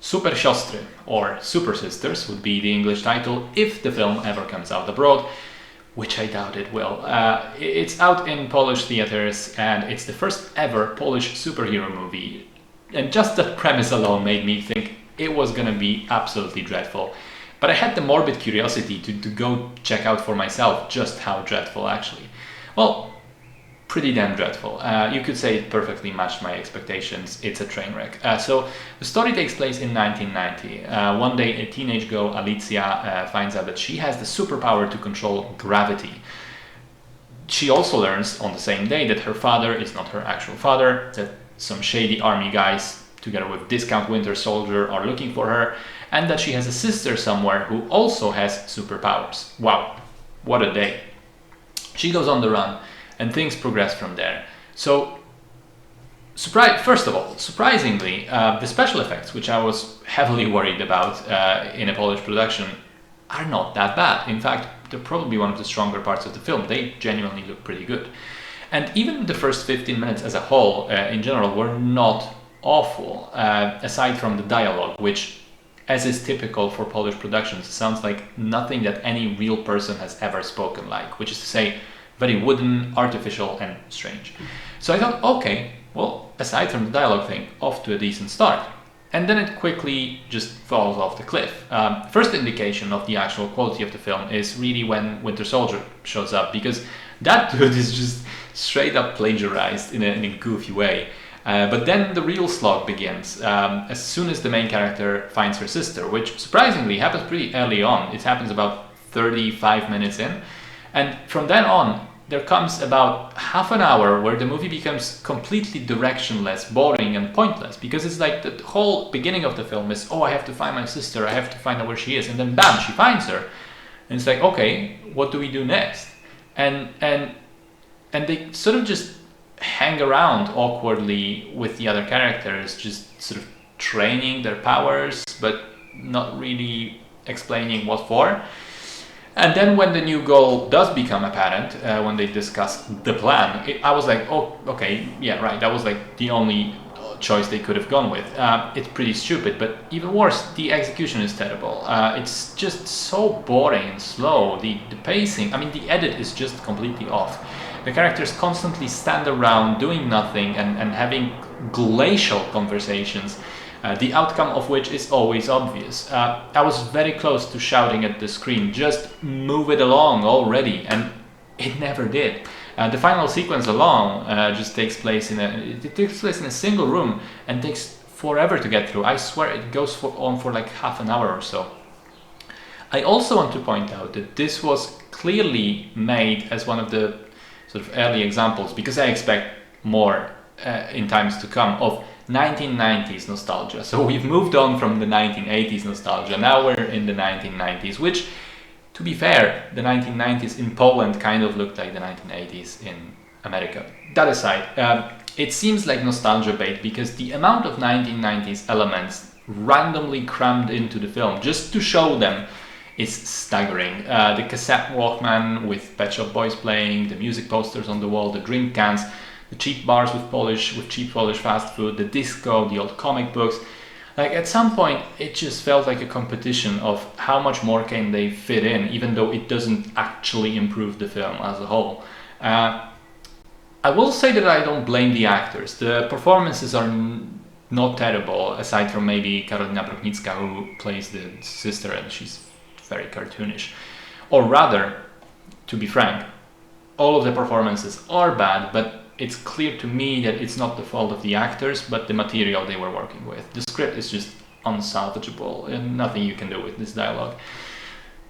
Supersiostry, or Super Sisters, would be the English title if the film ever comes out abroad, which I doubt it will. It's out in Polish theaters, and it's the first ever Polish superhero movie. And just that premise alone made me think it was gonna be absolutely dreadful. But I had the morbid curiosity to go check out for myself just how dreadful actually. Well, pretty damn dreadful. You could say it perfectly matched my expectations. It's a train wreck. So the story takes place in 1990. One day a teenage girl, Alicia, finds out that she has the superpower to control gravity. She also learns on the same day that her father is not her actual father, that some shady army guys together with Discount Winter Soldier are looking for her, and that she has a sister somewhere who also has superpowers. Wow, what a day. She goes on the run, and things progress from there. So, first of all, surprisingly, the special effects, which I was heavily worried about in a Polish production, are not that bad. In fact, they're probably one of the stronger parts of the film. They genuinely look pretty good. And even the first 15 minutes as a whole, in general, were not awful, aside from the dialogue, which, as is typical for Polish productions, sounds like nothing that any real person has ever spoken like, which is to say, very wooden, artificial, and strange. So I thought, okay, well, aside from the dialogue thing, off to a decent start. And then it quickly just falls off the cliff. First indication of the actual quality of the film is really when Winter Soldier shows up, because that dude is just straight up plagiarized in a goofy way. But then the real slog begins as soon as the main character finds her sister, which surprisingly happens pretty early on. It happens about 35 minutes in. And from then on, there comes about half an hour where the movie becomes completely directionless, boring, and pointless. Because it's like the whole beginning of the film is, oh, I have to find my sister, I have to find out where she is. And then bam, she finds her. And it's like, okay, what do we do next? And they sort of just hang around awkwardly with the other characters, just sort of training their powers, but not really explaining what for. And then when the new goal does become apparent, when they discuss the plan, I was like, oh, okay, yeah, right, that was like the only choice they could have gone with. It's pretty stupid, but even worse, the execution is terrible. It's just so boring and slow. The pacing, I mean, the edit is just completely off. The characters constantly stand around doing nothing and having glacial conversations, the outcome of which is always obvious. I was very close to shouting at the screen, just move it along already, and it never did. The final sequence alone just takes place in a single room and takes forever to get through. I swear it goes on for like half an hour or so. I also want to point out that this was clearly made as one of the sort of early examples, because I expect more in times to come, of 1990s nostalgia. So we've moved on from the 1980s nostalgia. Now we're in the 1990s, which, to be fair, the 1990s in Poland kind of looked like the 1980s in America. That aside, it seems like nostalgia bait because the amount of 1990s elements randomly crammed into the film just to show them is staggering. The cassette Walkman with Pet Shop Boys playing, the music posters on the wall, the drink cans, the cheap bars with cheap Polish fast food, the disco, the old comic books. Like at some point, it just felt like a competition of how much more can they fit in, even though it doesn't actually improve the film as a whole. I will say that I don't blame the actors. The performances are not terrible, aside from maybe Karolina Broknicka, who plays the sister, and she's very cartoonish. Or rather, to be frank, all of the performances are bad, but it's clear to me that it's not the fault of the actors, but the material they were working with. The script is just unsalvageable, and nothing you can do with this dialogue.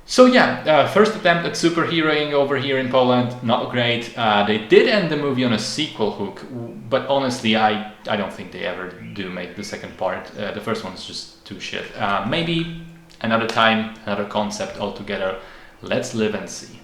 So yeah, first attempt at superheroing over here in Poland, not great. They did end the movie on a sequel hook, but honestly, I don't think they ever do make the second part. The first one's just too shit. Maybe another time, another concept altogether. Let's live and see.